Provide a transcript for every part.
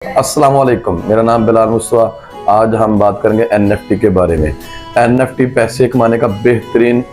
अस्सलाम वालेकुम, मेरा नाम बिलाल मुस्तफा। आज हम बात करेंगे NFT के बारे में। NFT पैसे कमाने का बेहतरीन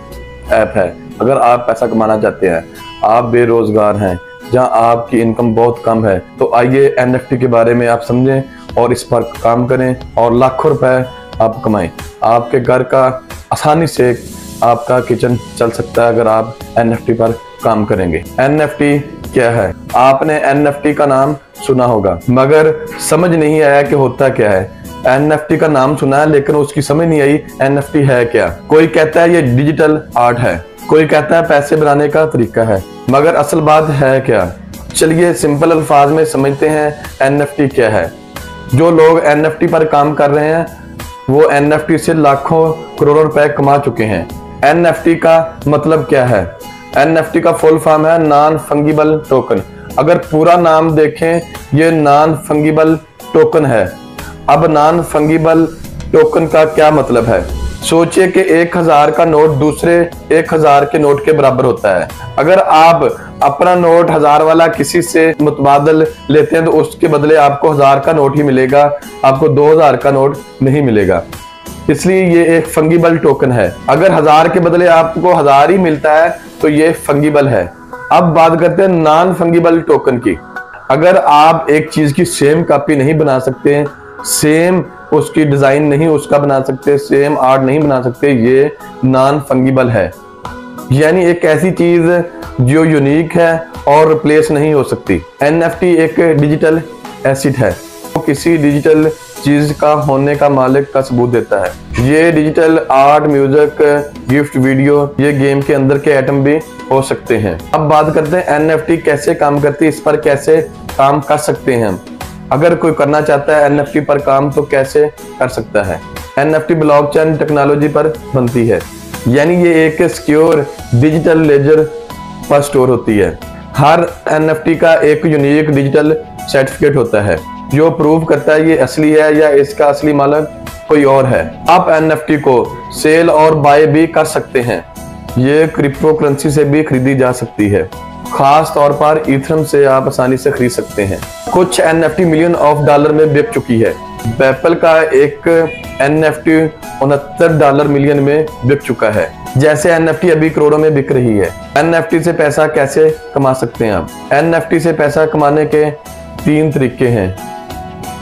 ऐप है। अगर आप पैसा कमाना चाहते हैं, आप बेरोजगार हैं, जहां आपकी इनकम बहुत कम है, तो आइए NFT के बारे में आप समझें और इस पर काम करें और लाखों रुपए आप कमाएं। आपके घर का आसानी से आपका किचन चल सकता है अगर आप NFT पर काम करेंगे। NFT क्या है? आपने NFT का नाम सुना होगा मगर समझ नहीं आया कि होता क्या है। NFT का नाम सुना है लेकिन उसकी समझ नहीं आई NFT है क्या। कोई कहता है ये डिजिटल आर्ट है, कोई कहता है पैसे बनाने का तरीका है, मगर असल बात है क्या? चलिए सिंपल अल्फाज में समझते हैं NFT क्या है। जो लोग NFT पर काम कर रहे हैं वो NFT से लाखों करोड़ों रुपए कमा चुके हैं। NFT का मतलब क्या है? NFT का फुल फॉर्म है नॉन फंगिबल टोकन। अगर पूरा नाम देखें, ये नॉन फंगिबल टोकन है। अब नॉन फंगिबल टोकन का क्या मतलब है? सोचिए कि 1000 का नोट दूसरे 1000 के नोट के बराबर होता है। अगर आप अपना नोट 1000 वाला किसी से मुतबादल लेते हैं तो उसके बदले आपको 1000 का नोट ही मिलेगा, आपको 2000 का नोट नहीं मिलेगा। इसलिए ये एक फंगिबल टोकन है। अगर 1000 के बदले आपको 1000 ही मिलता है तो ये फंगिबल है। अब बात करते हैं नॉन फंगिबल टोकन की। अगर आप एक चीज की सेम कॉपी नहीं बना सकते, सेम उसकी डिजाइन नहीं उसका बना सकते, सेम आर्ट नहीं बना सकते, ये नॉन फंगिबल है। यानी एक ऐसी चीज जो यूनिक है और रिप्लेस नहीं हो सकती। NFT एक डिजिटल एसेट है, वो किसी डिजिटल चीज का होने का मालिक का सबूत देता है। ये digital art, music, gift, video, ये गेम के अंदर के आइटम भी हो सकते हैं। अब बात करते हैं NFT कैसे काम करती है, इस पर कैसे काम कर सकते हैं हम। अगर कोई करना चाहता है NFT पर काम तो कैसे कर सकता है? NFT ब्लॉकचेन टेक्नोलॉजी पर बनती है, यानी ये एक सिक्योर डिजिटल लेजर पर स्टोर होती है। हर NFT का एक यूनिक डिजिटल सर्टिफिकेट होता है जो प्रूव करता है ये असली है या इसका असली मालिक कोई और है। आप NFT को सेल और बाय भी कर सकते हैं। ये क्रिप्टो करेंसी से भी खरीदी जा सकती है। खास तौर पर इथरम से आप आसानी से खरीद सकते हैं। कुछ NFT मिलियन ऑफ डॉलर में बिक चुकी है। पेपल का एक NFT $69 मिलियन में बिक चुका है। जैसे NFT अभी करोड़ों में बिक रही है। NFT से पैसा कैसे कमा सकते हैं आप? NFT से पैसा कमाने के 3 तरीके हैं।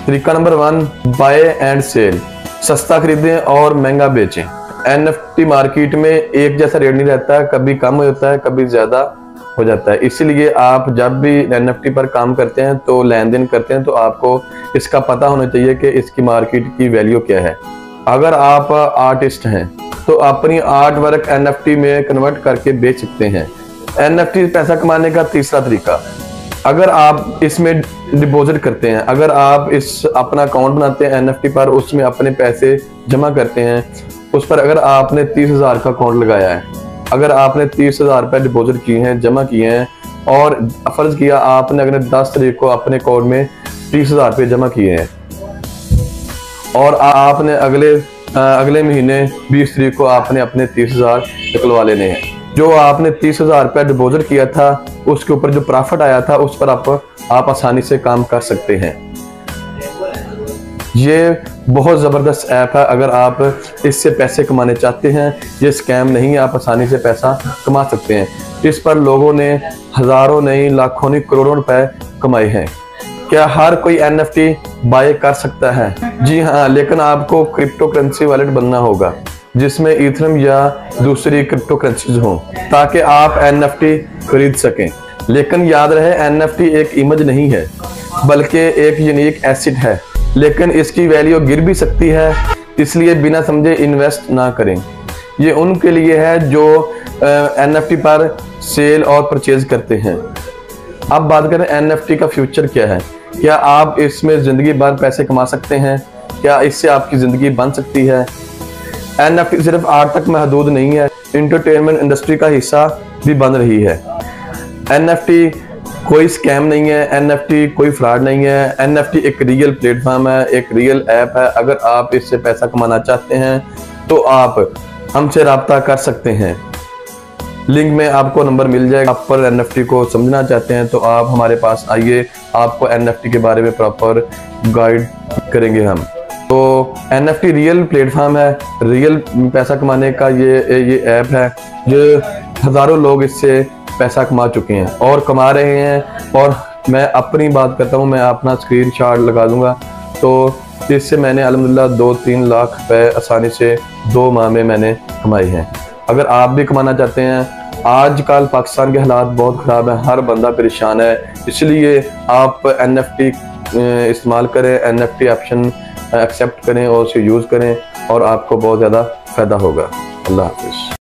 तरीका नंबर 1, बाय एंड सेल। सस्ता खरीदें और महंगा बेचें। NFT मार्केट में एक जैसा रेट नहीं रहता है, कभी कम होता है, कभी ज्यादा हो जाता है। इसीलिए आप जब भी NFT पर काम करते हैं तो लेन देन करते हैं तो आपको इसका पता होना चाहिए कि इसकी मार्केट की वैल्यू क्या है। अगर आप आर्टिस्ट हैं तो अपनी आर्ट वर्क NFT में कन्वर्ट करके बेच सकते हैं। NFT पैसा कमाने का तीसरा तरीका, अगर आप इसमें डिपॉजिट करते हैं, अगर आप इस अपना अकाउंट बनाते हैं NFT पर, उसमें अपने पैसे जमा करते हैं, उस पर अगर आपने 30,000 का अकाउंट लगाया है, अगर आपने 30,000 रुपए डिपॉजिट किए हैं, जमा किए हैं और फर्ज किया आपने अगर 10 तारीख को अपने अकाउंट में 30,000 रुपए जमा किए हैं और आपने अगले महीने 20 तारीख को आपने अपने 30,000 निकलवा लेने हैं। जो आपने 30,000 रुपया डिपॉजिट किया था उसके ऊपर जो प्रॉफिट आया था उस पर आप आसानी से काम कर सकते हैं। ये बहुत ज़बरदस्त ऐप है। अगर आप इससे पैसे कमाने चाहते हैं, ये स्कैम नहीं है, आप आसानी से पैसा कमा सकते हैं। इस पर लोगों ने हज़ारों नहीं, लाखों नहीं, करोड़ों रुपए कमाए हैं। क्या हर कोई NFT बाय कर सकता है? जी हाँ, लेकिन आपको क्रिप्टो करेंसी वॉलेट बनना होगा जिसमें इथरम या दूसरी क्रिप्टो करेंसीज हों ताकि आप NFT खरीद सकें। लेकिन याद रहे NFT एक इमेज नहीं है बल्कि एक यूनिक एसेट है, लेकिन इसकी वैल्यू गिर भी सकती है, इसलिए बिना समझे इन्वेस्ट ना करें। ये उनके लिए है जो NFT पर सेल और परचेज करते हैं। अब बात करें NFT का फ्यूचर क्या है। क्या आप इसमें जिंदगी भर पैसे कमा सकते हैं? क्या इससे आपकी जिंदगी बन सकती है? NFT सिर्फ आर्ट तक महदूद नहीं है, एंटरटेनमेंट इंडस्ट्री का हिस्सा भी बन रही है। NFT कोई स्कैम नहीं है, NFT कोई फ्रॉड नहीं है। NFT एक रियल प्लेटफॉर्म है, एक रियल ऐप है। अगर आप इससे पैसा कमाना चाहते हैं तो आप हमसे राब्ता कर सकते हैं। लिंक में आपको नंबर मिल जाएगा। आप पर NFT को समझना चाहते हैं तो आप हमारे पास आइए, आपको NFT के बारे में प्रॉपर गाइड करेंगे हम। तो NFT रियल प्लेटफॉर्म है, रियल पैसा कमाने का ये ऐप है जो हज़ारों लोग इससे पैसा कमा चुके हैं और कमा रहे हैं। और मैं अपनी बात करता हूँ, मैं अपना स्क्रीनशॉट लगा दूंगा। तो इससे मैंने अल्हम्दुलिल्लाह 2-3 लाख रुपए आसानी से 2 माह में मैंने कमाए हैं। अगर आप भी कमाना चाहते हैं, आजकल पाकिस्तान के हालात बहुत ख़राब है, हर बंदा परेशान है, इसलिए आप NFT इस्तेमाल करें, NFT ऑप्शन एक्सेप्ट करें और उसे यूज़ करें और आपको बहुत ज़्यादा फ़ायदा होगा। अल्लाह हाफ़िज़।